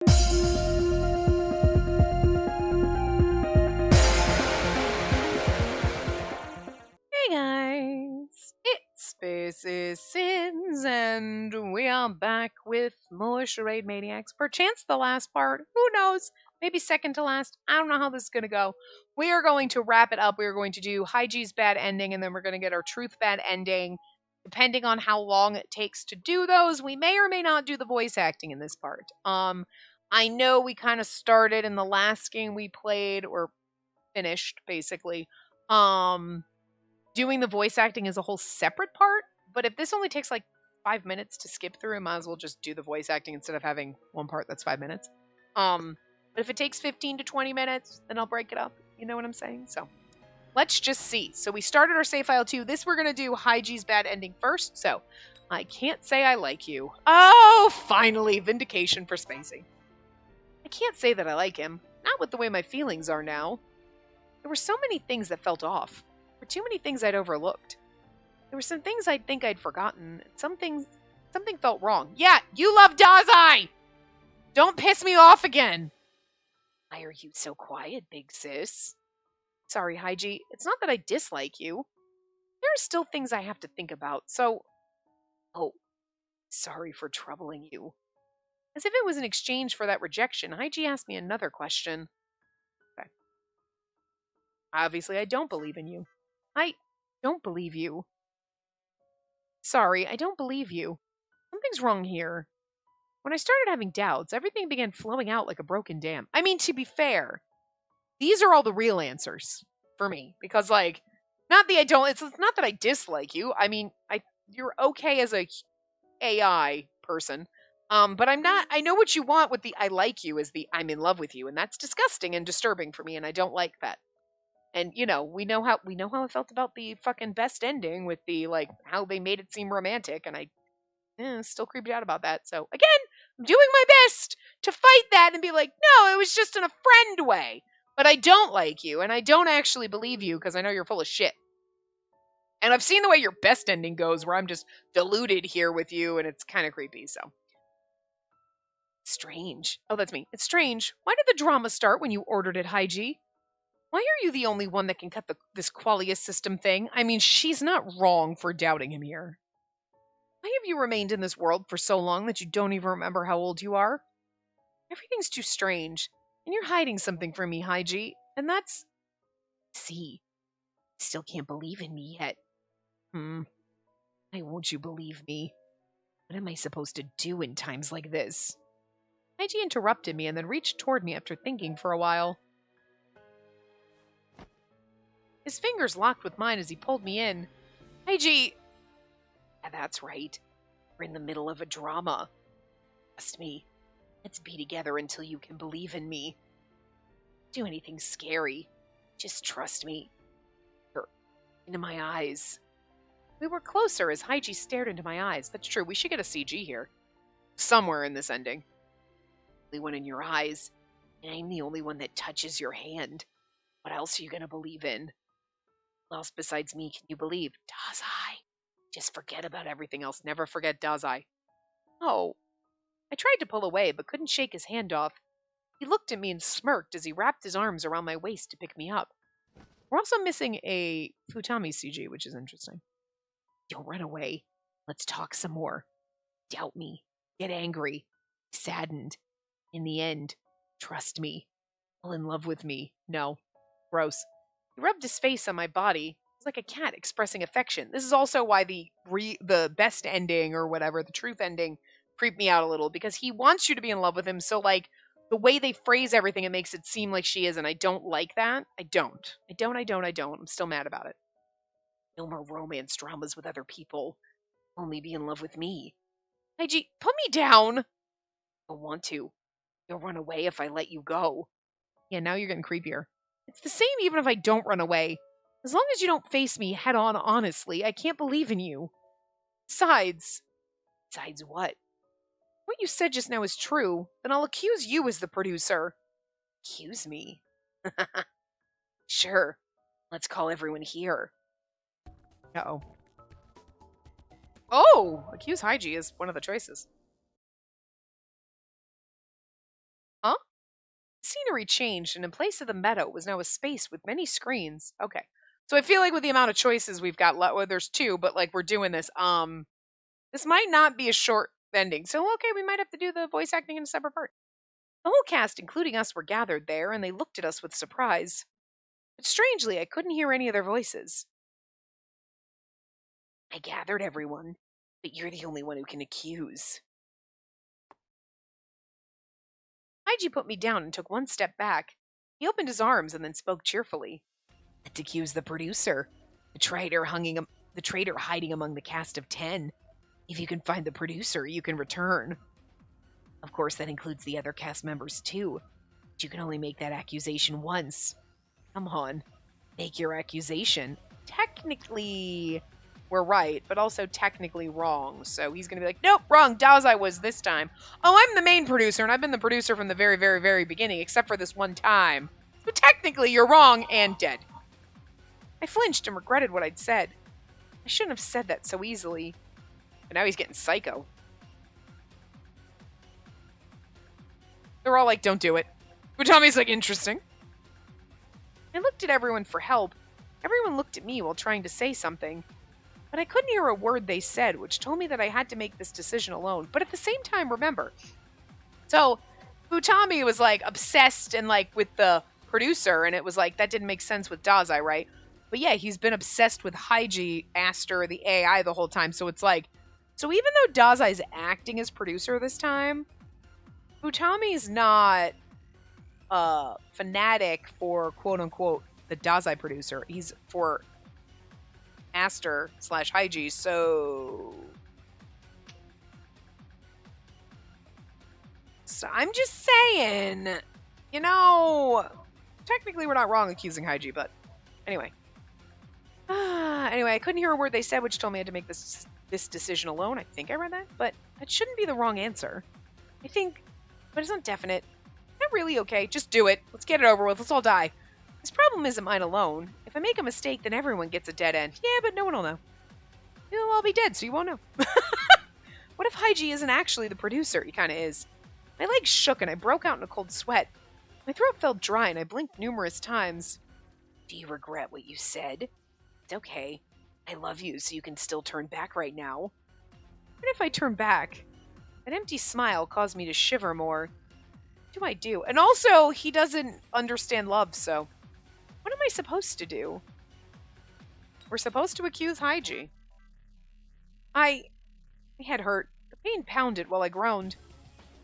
Hey guys, it's Spaces Sins, and we are back with more Charade Maniacs. Perchance the last part, who knows? Maybe second to last. I don't know how this is going to go. We are going to wrap it up. We are going to do Haiji's bad ending, and then we're going to get our truth bad ending. Depending on how long it takes to do those, we may or may not do the voice acting in this part. I know we kind of started in the last game we played, or finished, basically. Doing the voice acting is a whole separate part, but if this only takes like 5 minutes to skip through, I might as well just do the voice acting instead of having one part that's 5 minutes. But if it takes 15 to 20 minutes, then I'll break it up. You know what I'm saying? So let's just see. So we started our save file 2. This we're going to do Haiji's bad ending first. So I can't say I like you. Oh, finally, vindication for Spacey. I can't say that I like him. Not with the way my feelings are now. There were so many things that felt off. There were too many things I'd overlooked. There were some things I'd think I'd forgotten. Something felt wrong. Yeah, you love Dazai! Don't piss me off again! Why are you so quiet, big sis? Sorry, Haiji. It's not that I dislike you. There are still things I have to think about, so... Oh, sorry for troubling you. As if it was an exchange for that rejection, Haiji asked me another question. Okay. Obviously, I don't believe in you. I don't believe you. Sorry, I don't believe you. Something's wrong here. When I started having doubts, everything began flowing out like a broken dam. I mean, to be fair, these are all the real answers for me. Because, like, it's not that I dislike you. I mean, you're okay as a AI person. But I know what you want with the I like you is the I'm in love with you. And that's disgusting and disturbing for me, and I don't like that. And we know how I felt about the fucking best ending with the like how they made it seem romantic, and I still creeped out about that. So again, I'm doing my best to fight that and be like, no, it was just in a friend way. But I don't like you, and I don't actually believe you because I know you're full of shit. And I've seen the way your best ending goes, where I'm just deluded here with you, and it's kind of creepy. So strange. Oh, that's me. It's strange. Why did the drama start when you ordered it, Haiji? Why are you the only one that can cut this qualia system thing? I mean, she's not wrong for doubting him here. Why have you remained in this world for so long that you don't even remember how old you are? Everything's too strange, and you're hiding something from me, Haiji, and that's... See, still can't believe in me yet. Why won't you believe me? What am I supposed to do in times like this? Haiji interrupted me and then reached toward me after thinking for a while. His fingers locked with mine as he pulled me in. Haiji! Yeah, that's right. We're in the middle of a drama. Trust me. Let's be together until you can believe in me. Do anything scary. Just trust me. Into my eyes. We were closer as Haiji stared into my eyes. That's true. We should get a CG here. Somewhere in this ending. The only one in your eyes. And I'm the only one that touches your hand. What else are you going to believe in? Who else besides me can you believe? Dazai. Just forget about everything else. Never forget Dazai. Oh. I tried to pull away, but couldn't shake his hand off. He looked at me and smirked as he wrapped his arms around my waist to pick me up. We're also missing a Futami CG, which is interesting. Don't run away. Let's talk some more. Doubt me. Get angry. Saddened. In the end, trust me. Fall in love with me. No. Gross. He rubbed his face on my body. It was like a cat expressing affection. This is also why the best ending or whatever, the truth ending, creeped me out a little, because he wants you to be in love with him, so like the way they phrase everything, it makes it seem like she is, and I don't like that. I don't. I'm still mad about it. No more romance dramas with other people. Only be in love with me. Haiji, put me down. I don't want to. You'll run away if I let you go. Yeah, now you're getting creepier. It's the same even if I don't run away. As long as you don't face me head on honestly, I can't believe in you. Besides what? What you said just now is true, then I'll accuse you as the producer. Accuse me? Sure. Let's call everyone here. Uh-oh. Oh! Accuse Haiji is one of the choices. Scenery changed, and in place of the meadow was now a space with many screens. Okay. So I feel like with the amount of choices we've got, well, there's two, but like we're doing this. This might not be a short ending. So okay, we might have to do the voice acting in a separate part. The whole cast, including us, were gathered there, and they looked at us with surprise. But strangely, I couldn't hear any of their voices. I gathered everyone, but you're the only one who can accuse. Haiji put me down and took one step back. He opened his arms and then spoke cheerfully. Let's accuse the producer, the traitor hiding among the cast of 10. If you can find the producer, you can return. Of course, that includes the other cast members too. But you can only make that accusation once. Come on, make your accusation. Technically, we're right, but also technically wrong. So he's going to be like, nope, wrong. Dazai was this time. Oh, I'm the main producer, and I've been the producer from the very, very, very beginning, except for this one time. So technically, you're wrong and dead. I flinched and regretted what I'd said. I shouldn't have said that so easily. But now he's getting psycho. They're all like, don't do it. But Tommy's like, interesting. I looked at everyone for help. Everyone looked at me while trying to say something. But I couldn't hear a word they said, which told me that I had to make this decision alone. But at the same time, remember. So, Utami was like obsessed and like with the producer, and it was like, that didn't make sense with Dazai, right? But yeah, he's been obsessed with Haiji, Aster, the AI the whole time. So it's like, so even though Dazai's acting as producer this time, Utami's not a fanatic for quote unquote the Dazai producer. He's for Aster / Haiji, so I'm just saying, you know, technically we're not wrong accusing Haiji, but anyway. Anyway, I couldn't hear a word they said, which told me I had to make this decision alone. I think I read that, but that shouldn't be the wrong answer. I think, but it's not definite. Not really okay. Just do it. Let's get it over with. Let's all die. This problem isn't mine alone. If I make a mistake, then everyone gets a dead end. Yeah, but no one will know. You'll all be dead, so you won't know. What if Haiji isn't actually the producer? He kind of is. My legs shook and I broke out in a cold sweat. My throat felt dry and I blinked numerous times. Do you regret what you said? It's okay. I love you, so you can still turn back right now. What if I turn back? An empty smile caused me to shiver more. What do I do? And also, he doesn't understand love, so what am I supposed to do? We're supposed to accuse Haiji. My head hurt. The pain pounded while I groaned.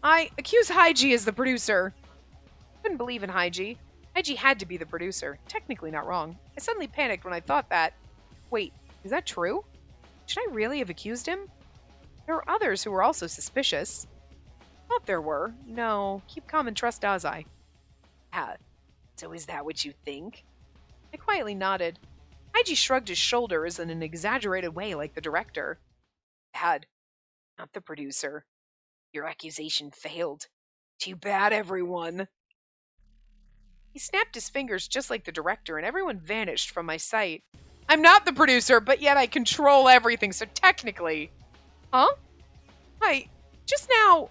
I accuse Haiji as the producer. I couldn't believe in Haiji. Haiji had to be the producer. Technically not wrong. I suddenly panicked when I thought that. Wait, is that true? Should I really have accused him? There were others who were also suspicious. Thought there were. No, keep calm and trust Dazai. So is that what you think? I quietly nodded. Haiji shrugged his shoulders in an exaggerated way like the director. Dad, not the producer. Your accusation failed. Too bad, everyone. He snapped his fingers just like the director, and everyone vanished from my sight. I'm not the producer, but yet I control everything, so technically... Huh? I just now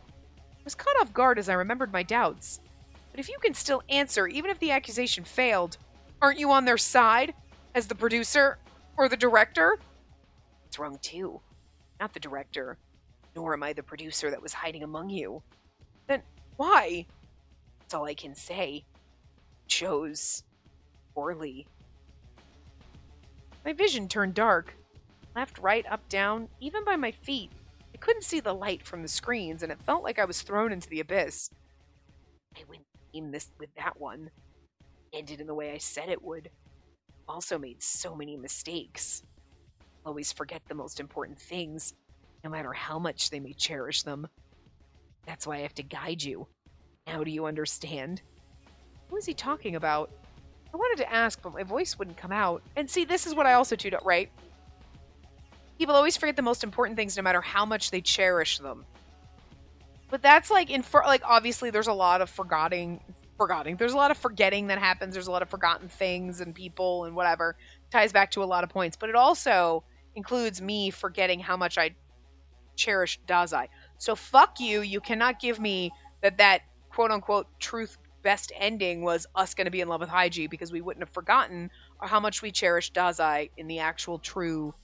was caught off guard as I remembered my doubts. But if you can still answer, even if the accusation failed, aren't you on their side? As the producer? Or the director? It's wrong too. Not the director. Nor am I the producer that was hiding among you. Then why? That's all I can say. Chose poorly. My vision turned dark. Left, right, up, down, even by my feet. I couldn't see the light from the screens, and it felt like I was thrown into the abyss. I wouldn't aim this with that one. Ended in the way I said it would. Also made so many mistakes. Always forget the most important things, no matter how much they may cherish them. That's why I have to guide you. Now do you understand? Who is he talking about? I wanted to ask, but my voice wouldn't come out. And see, this is what I also do, right? People always forget the most important things no matter how much they cherish them. But that's like, obviously there's a lot of forgetting. There's a lot of forgetting that happens. There's a lot of forgotten things and people and whatever. Ties back to a lot of points. But it also includes me forgetting how much I cherish Dazai. So fuck you. You cannot give me that quote-unquote truth best ending was us going to be in love with Haiji because we wouldn't have forgotten how much we cherished Dazai in the actual true,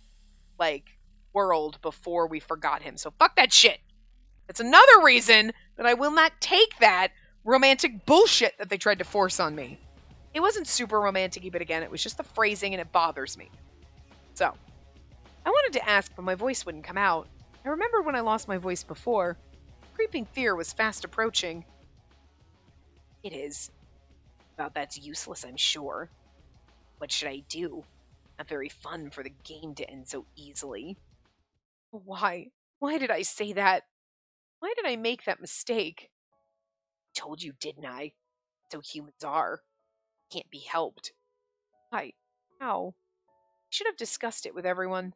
like, world before we forgot him. So fuck that shit. That's another reason that I will not take that romantic bullshit that they tried to force on me. It wasn't super romantic-y, but again, it was just the phrasing and it bothers me. So, I wanted to ask, but my voice wouldn't come out. I remember when I lost my voice before. Creeping fear was fast approaching. It is. About that's useless, I'm sure. What should I do? Not very fun for the game to end so easily. Why? Why did I say that? Why did I make that mistake? I told you, didn't I? So humans are. Can't be helped. How? I should have discussed it with everyone.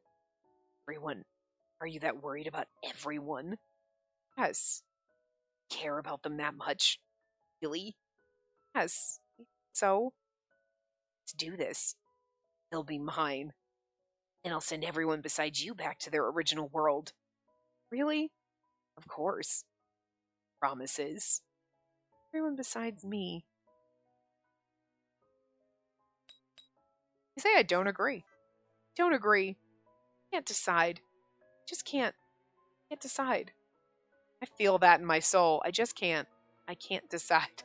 Everyone? Are you that worried about everyone? Yes. Care about them that much? Really? Yes. So? Let's do this. They'll be mine. And I'll send everyone besides you back to their original world. Really? Of course. Promises. Everyone besides me. You say I don't agree. Don't agree. Can't decide. Just can't decide. I feel that in my soul. I just can't. I can't decide.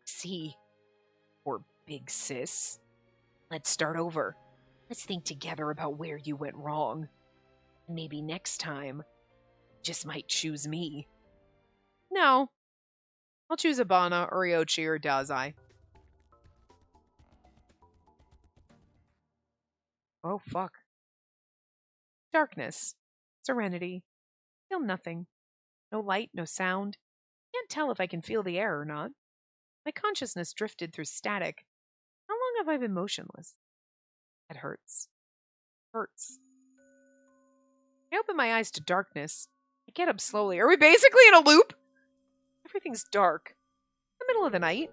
See, poor big sis. Let's start over. Let's think together about where you went wrong. Maybe next time, you just might choose me. No. I'll choose Abana, Uriochi, or Dazai. Oh, fuck. Darkness. Serenity. Feel nothing. No light, no sound. Can't tell if I can feel the air or not. My consciousness drifted through static. How long have I been motionless? It hurts. Hurts. I open my eyes to darkness. I get up slowly. Are we basically in a loop? Everything's dark. In the middle of the night.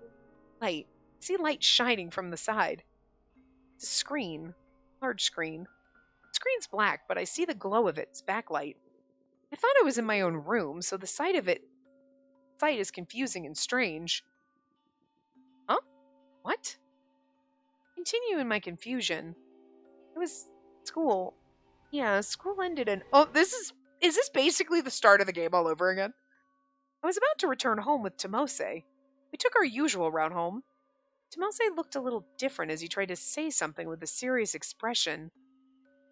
Light. I see light shining from the side. It's a screen. Large screen. The screen's black, but I see the glow of its backlight. I thought I was in my own room, so the sight is confusing and strange. Huh? What? Continue in my confusion. It was school. Yeah, school ended and is this basically the start of the game all over again? I was about to return home with Tomose. We took our usual route home. Tomose looked a little different as he tried to say something with a serious expression.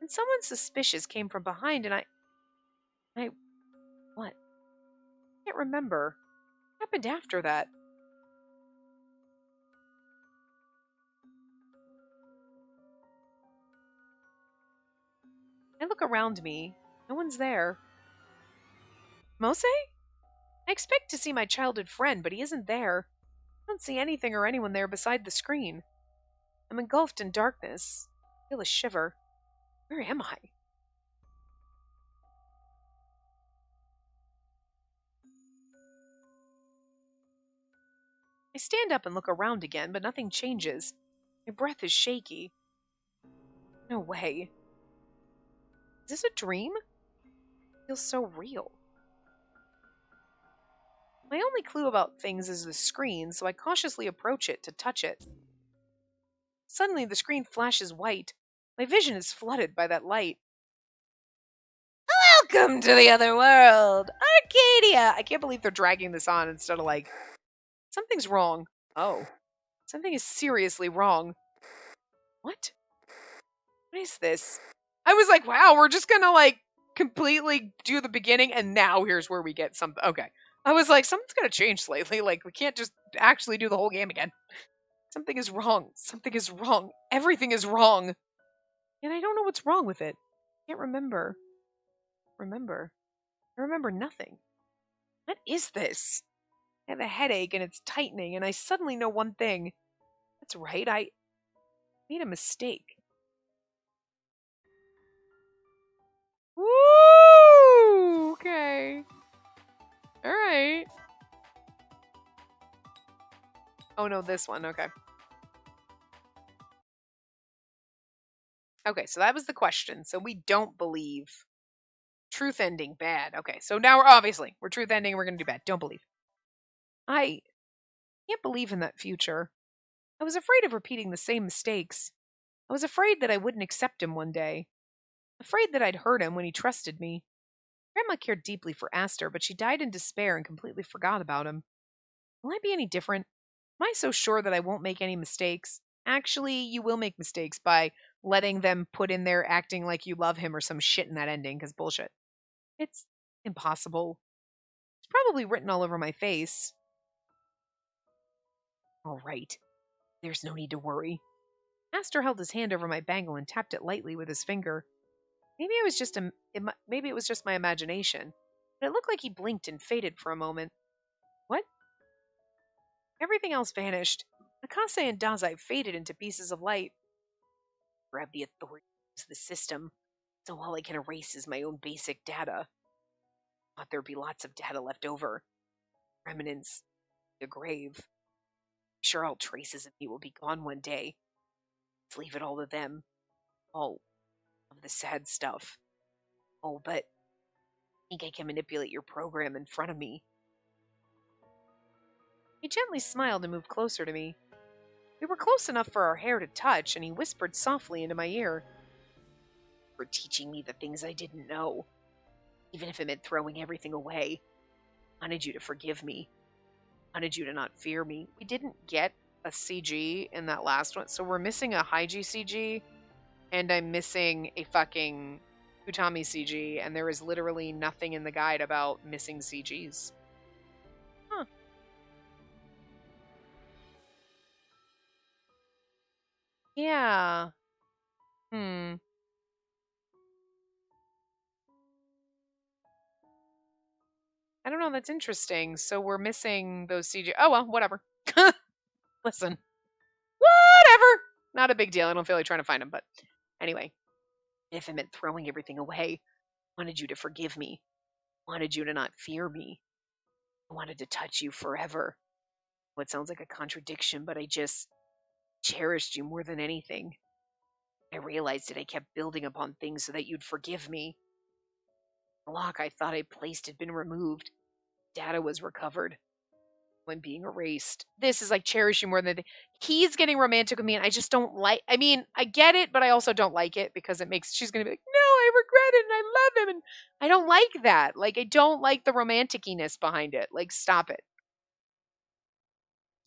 And someone suspicious came from behind and what? I can't remember. What happened after that? I look around me. No one's there. Mose? I expect to see my childhood friend, but he isn't there. I don't see anything or anyone there beside the screen. I'm engulfed in darkness. I feel a shiver. Where am I? I stand up and look around again, but nothing changes. My breath is shaky. No way. Is this a dream? It feels so real. My only clue about things is the screen, so I cautiously approach it to touch it. Suddenly, the screen flashes white. My vision is flooded by that light. Welcome to the other world, Arcadia! I can't believe they're dragging this on instead of like, something's wrong. Oh. Something is seriously wrong. What? What is this? I was like, wow, we're just gonna like completely do the beginning and now here's where we get something. Okay. I was like, something's gonna change slightly. Like, we can't just actually do the whole game again. Something is wrong. Something is wrong. Everything is wrong. And I don't know what's wrong with it. I can't remember. I remember nothing. What is this? I have a headache and it's tightening, and I suddenly know one thing. That's right, I made a mistake. Woo! Okay. Alright. Oh no, this one, okay. Okay, so that was the question. So we don't believe. Truth ending, bad. Okay, so now we're truth ending, we're gonna do bad. Don't believe. Can't believe in that future. I was afraid of repeating the same mistakes. I was afraid that I wouldn't accept him one day. Afraid that I'd hurt him when he trusted me. Grandma cared deeply for Astor, but she died in despair and completely forgot about him. Will I be any different? Am I so sure that I won't make any mistakes? Actually, you will make mistakes by letting them put in there acting like you love him or some shit in that ending, because bullshit. It's impossible. It's probably written all over my face. All right. There's no need to worry. Astor held his hand over my bangle and tapped it lightly with his finger. Maybe it was just my imagination, but it looked like he blinked and faded for a moment. What? Everything else vanished. Akase and Dazai faded into pieces of light. Grab the authority of the system, so all I can erase is my own basic data. Thought there'd be lots of data left over. Remnants. The grave. Sure, all traces of me will be gone one day. Let's leave it all to them. All of the sad stuff. Oh, but I think I can manipulate your program in front of me. He gently smiled and moved closer to me. We were close enough for our hair to touch, and he whispered softly into my ear. For teaching me the things I didn't know. Even if it meant throwing everything away. I wanted you to forgive me. I wanted you to not fear me. We didn't get a CG in that last one, so we're missing a Haiji CG, and I'm missing a fucking Futami CG, and there is literally nothing in the guide about missing CGs. Huh. Yeah. I don't know, that's interesting. So we're missing those CG. Oh, well, whatever. Listen. Whatever. Not a big deal. I don't feel like trying to find them, but anyway. If it meant throwing everything away, I wanted you to forgive me. I wanted you to not fear me. I wanted to touch you forever. What sounds like a contradiction, but I just cherished you more than anything. I realized that I kept building upon things so that you'd forgive me. The lock I thought I placed had been removed. Data was recovered. When being erased. This is like cherishing more than he's getting romantic with me, and I just don't like. I mean, I get it, but I also don't like it because it makes she's gonna be like, no, I regret it, and I love him, and I don't like that. Like, I don't like the romanticiness behind it. Like, stop it.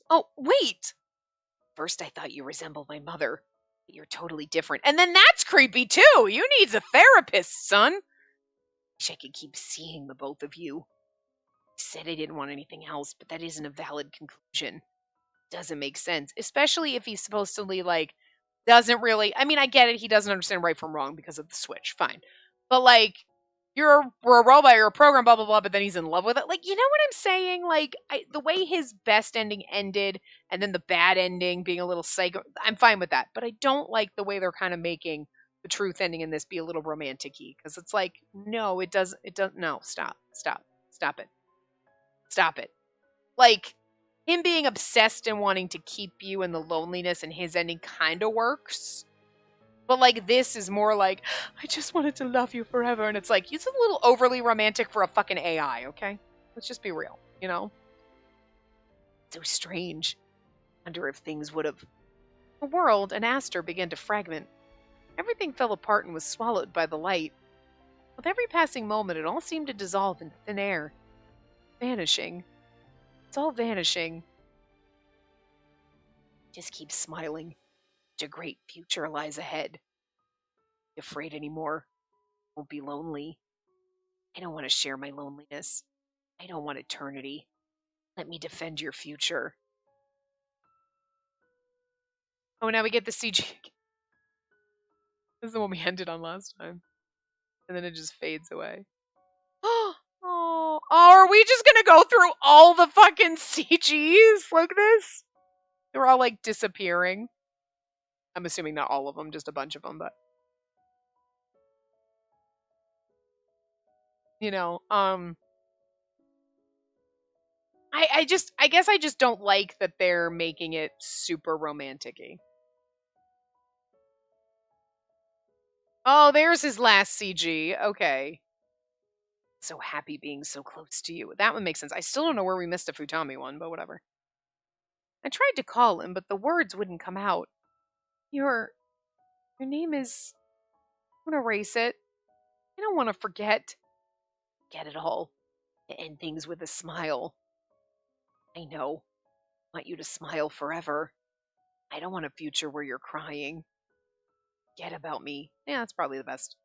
Oh, wait. First, I thought you resembled my mother, but you're totally different, and then that's creepy too. You need a therapist, son. Wish I could keep seeing the both of you. I said I didn't want anything else, but that isn't a valid conclusion. Doesn't make sense, especially if he's supposed to be like doesn't really. I mean, I get it. He doesn't understand right from wrong because of the switch. Fine, but like we're a robot, you're a program, blah blah blah. But then he's in love with it. Like, you know what I'm saying? Like, the way his best ending ended, and then the bad ending being a little psycho. I'm fine with that, but I don't like the way they're kind of making the truth ending in this be a little romantic-y, because it's like, no, it doesn't. It doesn't. No, stop it. Stop it. Like, him being obsessed and wanting to keep you in the loneliness and his ending kind of works. But, like, this is more like, I just wanted to love you forever. And it's like, he's a little overly romantic for a fucking AI, okay? Let's just be real, you know? So strange. Wonder if things would have... The world and Astor began to fragment. Everything fell apart and was swallowed by the light. With every passing moment, it all seemed to dissolve into thin air. Vanishing. It's all vanishing. Just keep smiling. Such a great future lies ahead. Be afraid anymore. Won't be lonely. I don't want to share my loneliness. I don't want eternity. Let me defend your future. Oh, now we get the CG. This is the one we ended on last time. And then it just fades away. Oh, are we just gonna go through all the fucking CGs like this? They're all like disappearing. I'm assuming not all of them, just a bunch of them, but you know, I guess I just don't like that they're making it super romantic-y. Oh, there's his last CG. Okay. So happy being so close to you. That one makes sense. I still don't know where we missed a Futami one, but whatever. I tried to call him, but the words wouldn't come out. Your name is... I want to erase it. I don't want to forget. Get it all. To end things with a smile. I know. I want you to smile forever. I don't want a future where you're crying. Get about me. Yeah, that's probably the best.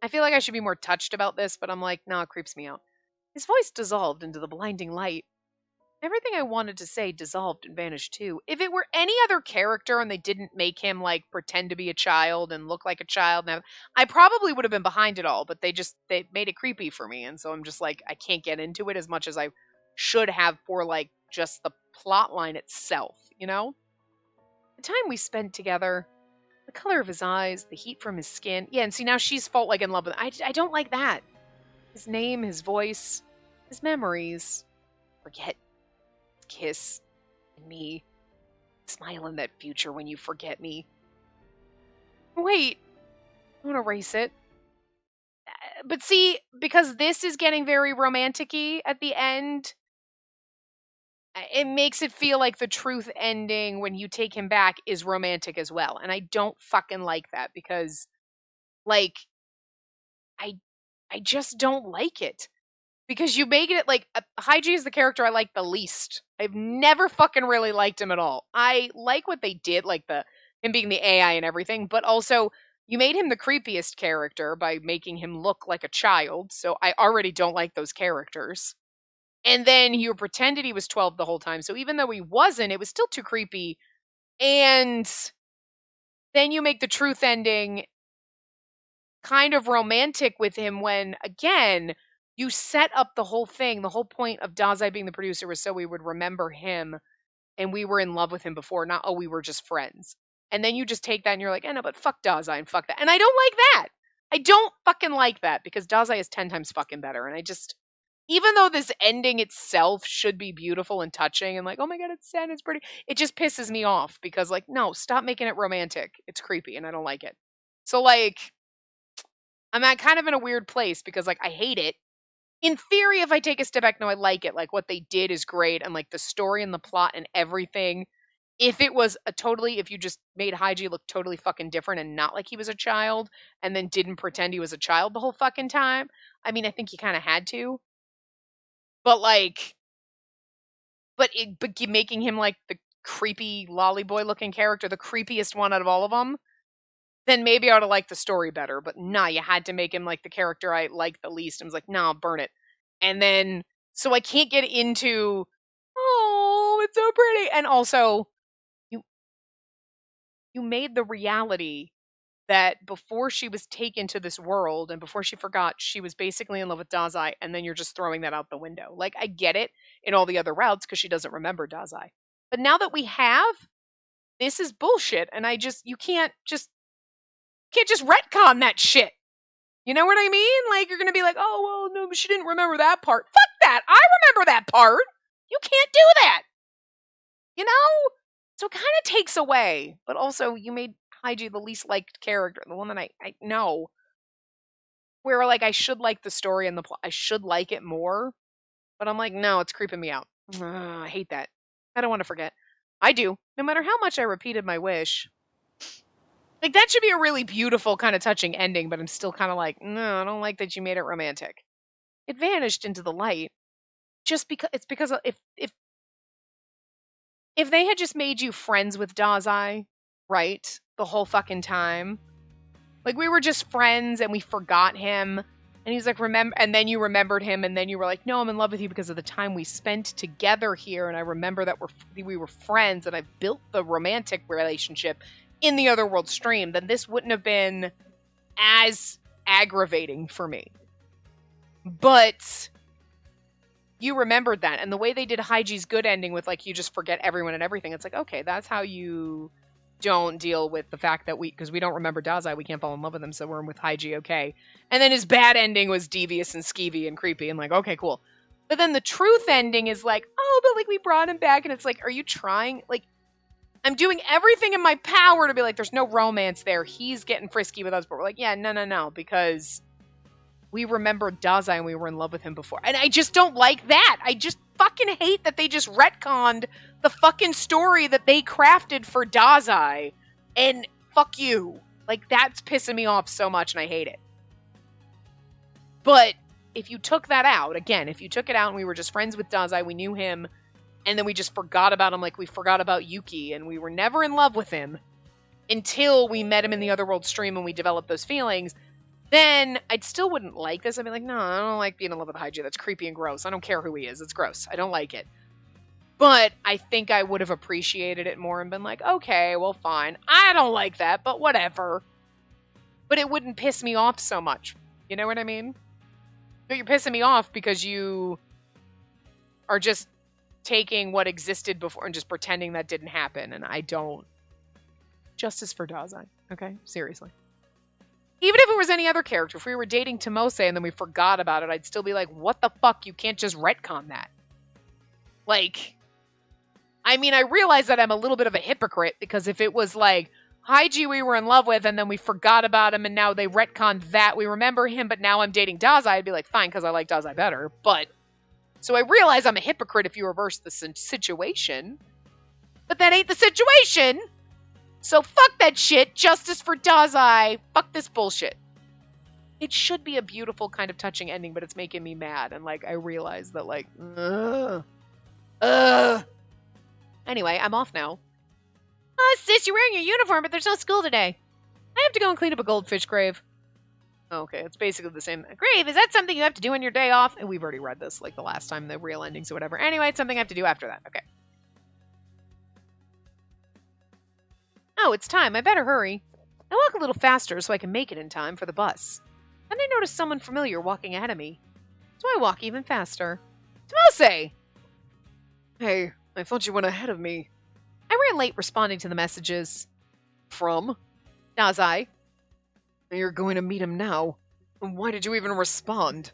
I feel like I should be more touched about this, but I'm like, nah, it creeps me out. His voice dissolved into the blinding light. Everything I wanted to say dissolved and vanished too. If it were any other character and they didn't make him like pretend to be a child and look like a child, I probably would have been behind it all, but they made it creepy for me, and so I'm just like, I can't get into it as much as I should have for like just the plot line itself, you know? The time we spent together, the color of his eyes, the heat from his skin. Yeah, and see, now she's felt like in love with him. I don't like that. His name, his voice, his memories. Forget. Kiss. And me. Smile in that future when you forget me. Wait. I want to erase it. But see, because this is getting very romantic-y at the end, it makes it feel like the truth ending when you take him back is romantic as well. And I don't fucking like that because, like, I just don't like it. Because you make it like, Haiji is the character I like the least. I've never fucking really liked him at all. I like what they did, like him being the AI and everything, but also you made him the creepiest character by making him look like a child, so I already don't like those characters. And then you pretended he was 12 the whole time, so even though he wasn't, it was still too creepy. And then you make the truth ending kind of romantic with him when, again, you set up the whole thing. The whole point of Dazai being the producer was so we would remember him and we were in love with him before, not, oh, we were just friends. And then you just take that and you're like, no, but fuck Dazai and fuck that. And I don't like that. I don't fucking like that because Dazai is 10 times fucking better. And I just, even though this ending itself should be beautiful and touching and like, oh my God, it's sad, it's pretty, it just pisses me off because, like, no, stop making it romantic. It's creepy and I don't like it. So, like, I'm at kind of in a weird place because, like, I hate it. In theory, if I take a step back, no, I like it. Like, what they did is great, and like the story and the plot and everything. If it was if you just made Haiji look totally fucking different and not like he was a child, and then didn't pretend he was a child the whole fucking time, I mean, I think you kind of had to. But like, but making him like the creepy lolly boy looking character, the creepiest one out of all of them, then maybe I would have liked the story better. But nah, you had to make him like the character I like the least. I was like, nah, burn it. And then, so I can't get into, oh, it's so pretty. And also, you made the reality that before she was taken to this world and before she forgot, she was basically in love with Dazai, and then you're just throwing that out the window. Like, I get it in all the other routes because she doesn't remember Dazai. But now that we have, this is bullshit, and you can't just retcon that shit. You know what I mean? Like, you're gonna be like, oh, well, no, she didn't remember that part. Fuck that! I remember that part! You can't do that! You know? So it kind of takes away. But also, you made Haiji the least liked character. The one that I know. Where, like, I should like the story and the plot. I should like it more. But I'm like, no, it's creeping me out. I hate that. I don't want to forget. I do. No matter how much I repeated my wish. Like, that should be a really beautiful, kind of touching ending, but I'm still kind of like, no, I don't like that you made it romantic. It vanished into the light. Just because, it's because if they had just made you friends with Dazai, right, the whole fucking time, like, we were just friends and we forgot him, and he's like, remember, and then you remembered him, and then you were like, no, I'm in love with you because of the time we spent together here, and I remember that we were friends, and I've built the romantic relationship in the Otherworld stream, then this wouldn't have been as aggravating for me. But you remembered that, and the way they did Haiji's good ending with, like, you just forget everyone and everything, it's like, okay, that's how you don't deal with the fact that because we don't remember Dazai, we can't fall in love with him, so we're with Haiji, okay. And then his bad ending was devious and skeevy and creepy, and like, okay, cool. But then the truth ending is like, oh, but like, we brought him back, and it's like, are you trying? Like, I'm doing everything in my power to be like, there's no romance there. He's getting frisky with us. But we're like, yeah, no. Because we remembered Dazai and we were in love with him before. And I just don't like that. fucking hate that they just retconned the fucking story that they crafted for Dazai. And fuck you. Like, that's pissing me off so much, and I hate it. But if you took that out, again, if you took it out and we were just friends with Dazai, we knew him, and then we just forgot about him like we forgot about Yuki, and we were never in love with him until we met him in the Otherworld stream and we developed those feelings, then I still wouldn't like this. I'd be like, no, I don't like being in love with Haiji. That's creepy and gross. I don't care who he is. It's gross. I don't like it. But I think I would have appreciated it more and been like, okay, well, fine. I don't like that, but whatever. But it wouldn't piss me off so much. You know what I mean? But you're pissing me off because you are just taking what existed before and just pretending that didn't happen. And I don't. Justice for Dazai. Okay? Seriously. Even if it was any other character, if we were dating Tomose and then we forgot about it, I'd still be like, what the fuck? You can't just retcon that. Like, I mean, I realize that I'm a little bit of a hypocrite because if it was like, Haiji we were in love with and then we forgot about him and now they retconned that, we remember him, but now I'm dating Dazai, I'd be like, fine, because I like Dazai better. But, so I realize I'm a hypocrite if you reverse the situation. But that ain't the situation! So fuck that shit. Justice for Dazai. Fuck this bullshit. It should be a beautiful kind of touching ending, but it's making me mad. And like, I realize that like, Anyway, I'm off now. Sis, you're wearing your uniform, but there's no school today. I have to go and clean up a goldfish grave. Okay, it's basically the same. Grave, is that something you have to do on your day off? And we've already read this like the last time, the real endings or whatever. Anyway, it's something I have to do after that. Okay. Oh, it's time. I better hurry. I walk a little faster so I can make it in time for the bus. Then I notice someone familiar walking ahead of me. So I walk even faster. Tomose! Hey, I thought you went ahead of me. I ran late responding to the messages. From? Dazai. You're going to meet him now. Why did you even respond?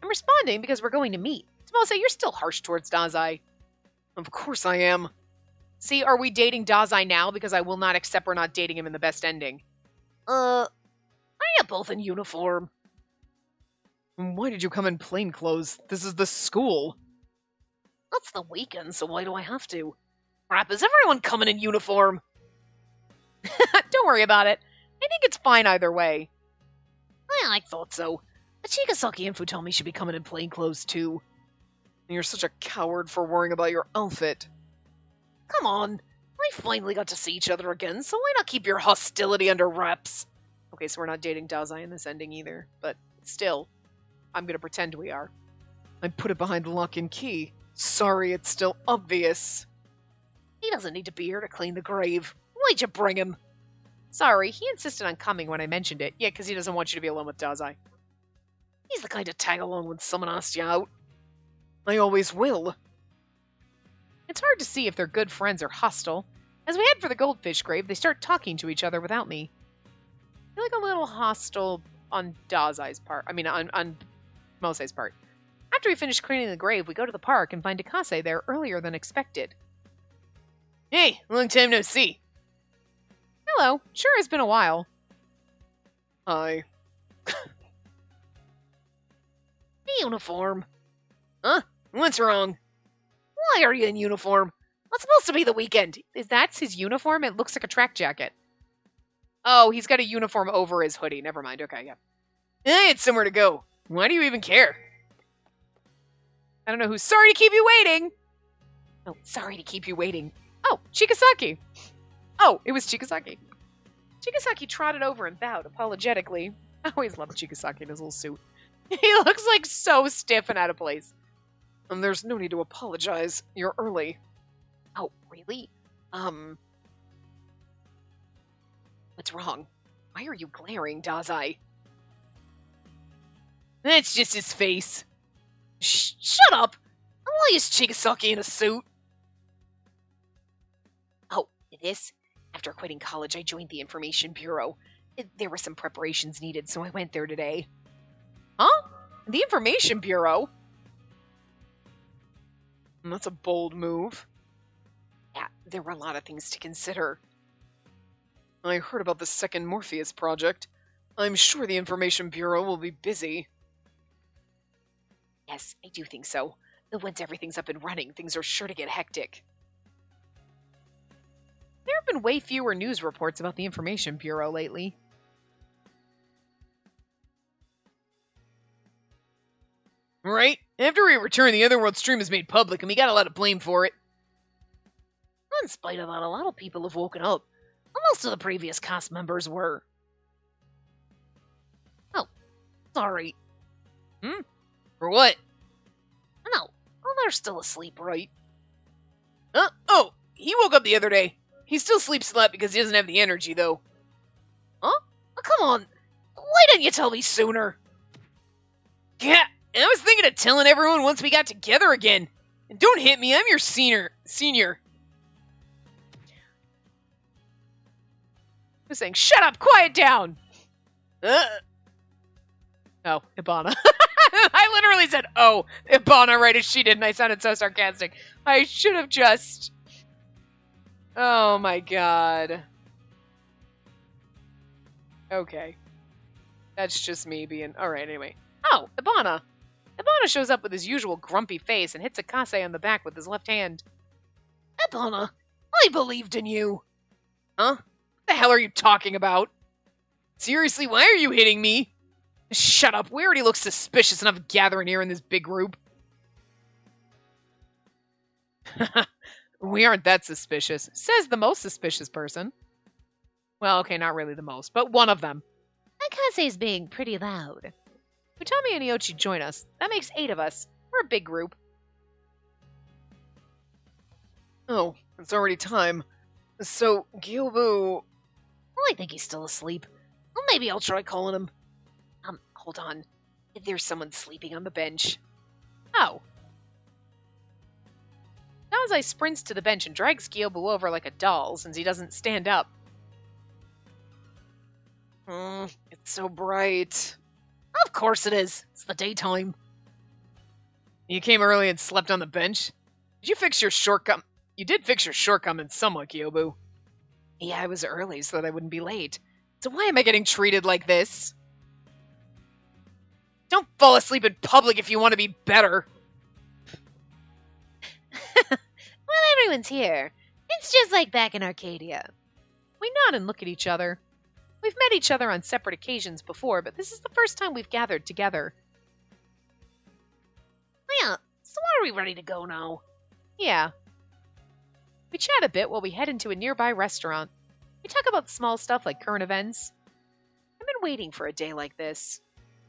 I'm responding because we're going to meet. Tomose, you're still harsh towards Dazai. Of course I am. See, are we dating Dazai now? Because I will not accept we're not dating him in the best ending. Are you both in uniform? Why did you come in plain clothes? This is the school. That's the weekend, so why do I have to? Crap, is everyone coming in uniform? Don't worry about it. I think it's fine either way. Well, I thought so. The Chigasaki info told me she'd be coming in plain clothes too. You're such a coward for worrying about your outfit. Come on, we finally got to see each other again, so why not keep your hostility under wraps? Okay, so we're not dating Dazai in this ending either, but still, I'm gonna pretend we are. I put it behind lock and key. Sorry, it's still obvious. He doesn't need to be here to clean the grave. Why'd you bring him? Sorry, he insisted on coming when I mentioned it. Yeah, because he doesn't want you to be alone with Dazai. He's the kind to tag along when someone asks you out. I always will. It's hard to see if they're good friends or hostile. As we head for the goldfish grave, they start talking to each other without me. I feel like a little hostile on Dazai's part. I mean, on Mose's part. After we finish cleaning the grave, we go to the park and find Akase there earlier than expected. Hey, long time no see. Hello, sure has been a while. Hi. The uniform. Huh? What's wrong? Why are you in uniform? It's supposed to be the weekend. Is that his uniform? It looks like a track jacket. Oh, he's got a uniform over his hoodie. Never mind. Okay, yeah. Hey, it's somewhere to go. Why do you even care? I don't know who's sorry to keep you waiting. Oh, sorry to keep you waiting. Oh, Chigasaki. Oh, it was Chigasaki. Chigasaki trotted over and bowed apologetically. I always loved Chigasaki in his little suit. He looks like so stiff and out of place. There's no need to apologize. You're early. Oh, really? What's wrong? Why are you glaring, Dazai? That's just his face. Shut up! Why is Chigasaki in a suit? Oh, this? After quitting college, I joined the Information Bureau. There were some preparations needed, so I went there today. Huh? The Information Bureau? That's a bold move. Yeah, there were a lot of things to consider. I heard about the second Morpheus project. I'm sure the Information Bureau will be busy. Yes, I do think so. Once everything's up and running, things are sure to get hectic. There have been way fewer news reports about the Information Bureau lately. Right? After we return, the Otherworld stream is made public, and we got a lot of blame for it. In spite of that, a lot of people have woken up. Most of the previous cast members were. Oh, sorry. For what? No, well, they're still asleep, right? Oh, he woke up the other day. He still sleeps a lot because he doesn't have the energy, though. Huh? Oh, come on. Why didn't you tell me sooner? Yeah, I was thinking of telling everyone once we got together again. And don't hit me, I'm your senior. I was saying, shut up, quiet down! Oh, Ibana. I literally said, oh, Ibana, right as she did, and I sounded so sarcastic. I should have just... Oh my god. Okay. That's just me being... Alright, anyway. Oh, Ibana. Ibana shows up with his usual grumpy face and hits Akase on the back with his left hand. Ibana, I believed in you. Huh? What the hell are you talking about? Seriously, why are you hitting me? Shut up, we already look suspicious enough gathering here in this big group. We aren't that suspicious, says the most suspicious person. Well, okay, not really the most, but one of them. Akase's being pretty loud. Utami and Iochi join us. That makes 8 of us. We're a big group. Oh, it's already time. So, Gyobu... Well, I think he's still asleep. Well, maybe I'll try calling him. Hold on. There's someone sleeping on the bench. Oh. Danzai sprints to the bench and drags Gyobu over like a doll since he doesn't stand up. It's so bright. Of course it is. It's the daytime. You came early and slept on the bench? Did you fix your shortcoming? You did fix your shortcomings somewhat, Gyobu. Yeah, I was early so that I wouldn't be late. So why am I getting treated like this? Don't fall asleep in public if you want to be better. Well, everyone's here. It's just like back in Arcadia. We nod and look at each other. We've met each other on separate occasions before, but this is the first time we've gathered together. Yeah, so are we ready to go now? Yeah. We chat a bit while we head into a nearby restaurant. We talk about small stuff like current events. I've been waiting for a day like this.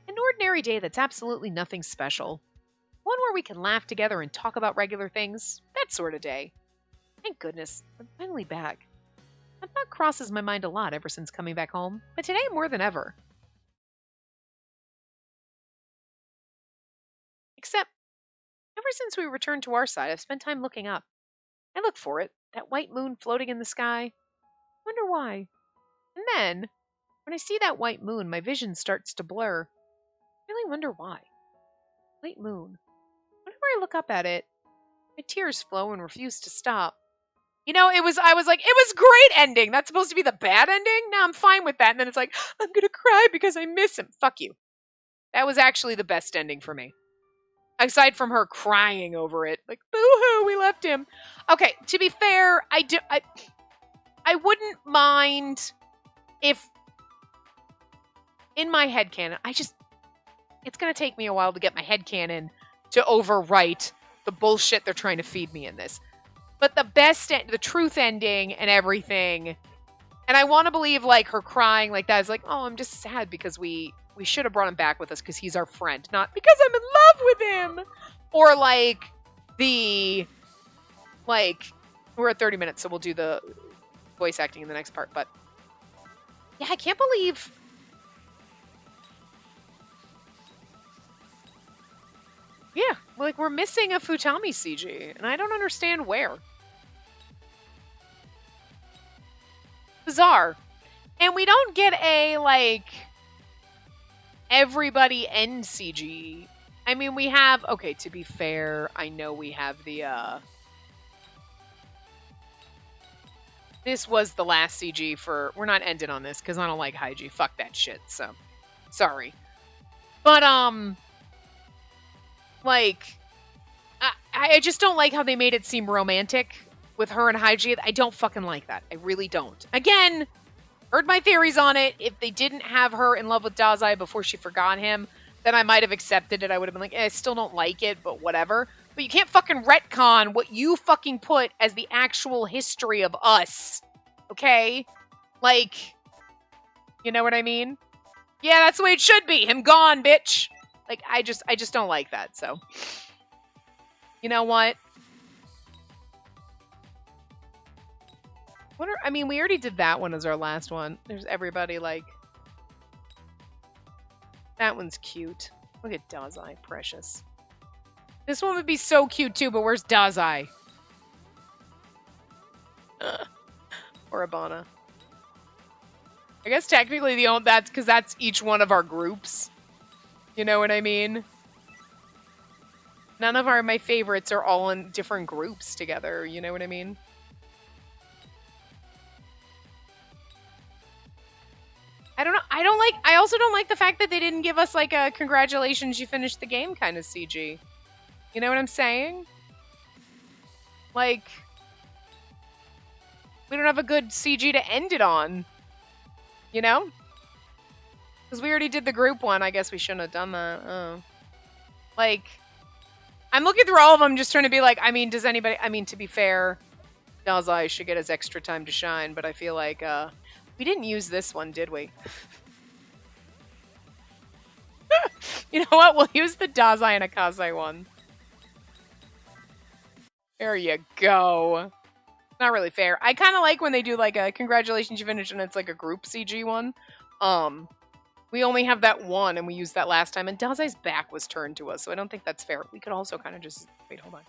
An ordinary day that's absolutely nothing special. One where we can laugh together and talk about regular things. That sort of day. Thank goodness, I'm finally back. That thought crosses my mind a lot ever since coming back home, but today more than ever. Except, ever since we returned to our side, I've spent time looking up. I look for it, that white moon floating in the sky. Wonder why. And then, when I see that white moon, my vision starts to blur. I really wonder why. White moon. Whenever I look up at it, my tears flow and refuse to stop. You know, I was like, it was great ending. That's supposed to be the bad ending? Now I'm fine with that. And then it's like, I'm gonna cry because I miss him. Fuck you. That was actually the best ending for me. Aside from her crying over it. Like, boo-hoo, we left him. Okay, to be fair, I wouldn't mind if, in my headcanon, it's gonna take me a while to get my headcanon to overwrite the bullshit they're trying to feed me in this. But the truth ending and everything, and I want to believe, like, her crying like that is like, oh, I'm just sad because we should have brought him back with us because he's our friend, not because I'm in love with him. Or, like, we're at 30 minutes, so we'll do the voice acting in the next part, but yeah, I can't believe... Yeah, like, we're missing a Futami CG, and I don't understand where. Bizarre. And we don't get a, like, everybody end CG. I mean, we have... Okay, to be fair, I know we have the, This was the last CG for... We're not ending on this, because I don't like Haiji. Fuck that shit, so... Sorry. But, like... I just don't like how they made it seem romantic with her and Haiji. I don't fucking like that. I really don't. Again, heard my theories on it. If they didn't have her in love with Dazai before she forgot him, then I might have accepted it. I would have been like, I still don't like it, but whatever. But you can't fucking retcon what you fucking put as the actual history of us. Okay? Like, you know what I mean? Yeah, that's the way it should be. Him gone, bitch. Like, I just don't like that, so. You know what? I mean, we already did that one as our last one. There's everybody, like... That one's cute. Look at Dazai. Precious. This one would be so cute, too, but where's Dazai? Or Abana. I guess technically that's because that's each one of our groups. You know what I mean? None of my favorites are all in different groups together. You know what I mean? I don't know. I also don't like the fact that they didn't give us like a congratulations, you finished the game kind of CG. You know what I'm saying? Like, we don't have a good CG to end it on. You know? Because we already did the group one. I guess we shouldn't have done that. Oh. Like, I'm looking through all of them just trying to be like, I mean, to be fair, Dazai should get his extra time to shine, but I feel like, we didn't use this one, did we? You know what? We'll use the Dazai and Akase one. There you go. Not really fair. I kind of like when they do like a congratulations you finished and it's like a group CG one. We only have that one and we used that last time and Dazai's back was turned to us, so I don't think that's fair. We could also kind of just... Wait, hold on.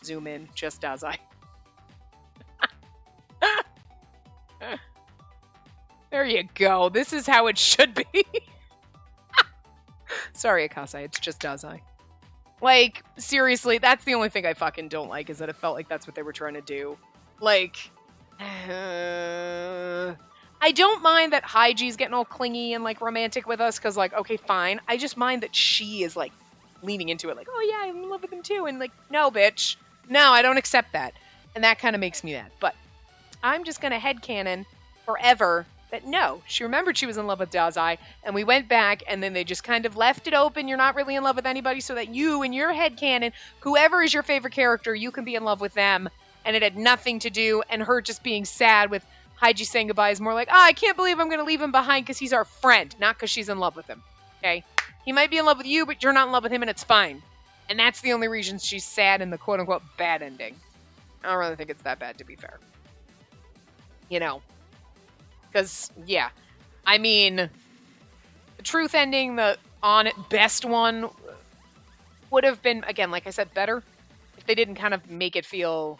Zoom in. Just Dazai. There you go. This is how it should be. Sorry, Akase. It's just Dazai. Like, seriously, that's the only thing I fucking don't like, is that it felt like that's what they were trying to do. Like, I don't mind that Haiji's getting all clingy and, like, romantic with us, because, like, okay, fine. I just mind that she is, like, leaning into it, like, oh, yeah, I'm in love with him, too. And, like, no, bitch. No, I don't accept that. And that kind of makes me mad. But I'm just going to headcanon forever that no, she remembered she was in love with Dazai, and we went back, and then they just kind of left it open. You're not really in love with anybody, so that you, in your headcanon, whoever is your favorite character, you can be in love with them, and it had nothing to do, and her just being sad with Haiji saying goodbye is more like, I can't believe I'm going to leave him behind because he's our friend, not because she's in love with him, okay? He might be in love with you, but you're not in love with him, and it's fine. And that's the only reason she's sad in the quote-unquote bad ending. I don't really think it's that bad, to be fair. You know. Because, yeah, I mean, the truth ending, the best one, would have been, again, like I said, better if they didn't kind of make it feel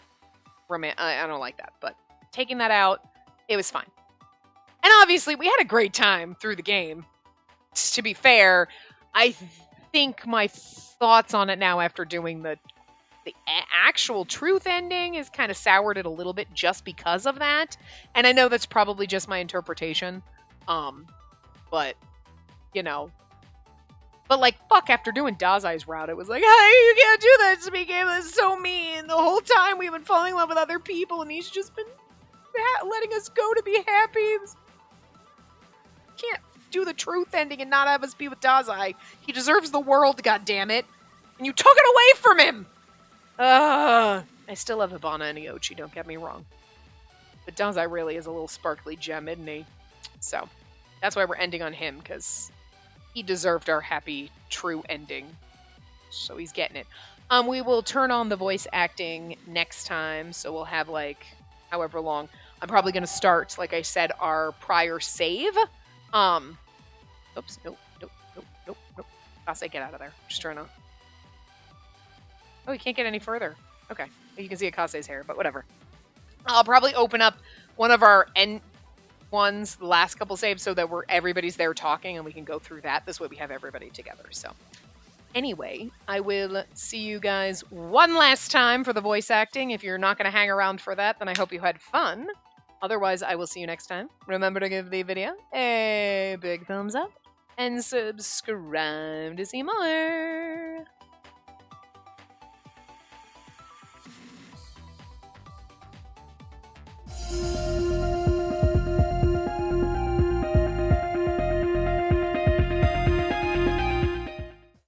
romantic. I don't like that, but taking that out, it was fine. And obviously, we had a great time through the game. To be fair, I think my thoughts on it now after doing the actual truth ending is kind of soured it a little bit just because of that. And I know that's probably just my interpretation. But, you know. But, like, fuck, after doing Dazai's route, it was like, hey, you can't do that to me, game. That's so mean. The whole time we've been falling in love with other people, and he's just been letting us go to be happy. Can't do the truth ending and not have us be with Dazai. He deserves the world, goddammit. And you took it away from him! I still love Hibana and Iochi, don't get me wrong. But Dazai really is a little sparkly gem, isn't he? So, that's why we're ending on him, because he deserved our happy, true ending. So he's getting it. We will turn on the voice acting next time, so we'll have, like, however long. I'm probably going to start, like I said, our prior save. Oops, nope. Kase, get out of there. Just trying to... Oh, you can't get any further. Okay. You can see Akase's hair, but whatever. I'll probably open up one of our end ones, the last couple saves, so that everybody's there talking and we can go through that. This way we have everybody together. So anyway, I will see you guys one last time for the voice acting. If you're not going to hang around for that, then I hope you had fun. Otherwise, I will see you next time. Remember to give the video a big thumbs up and subscribe to see more.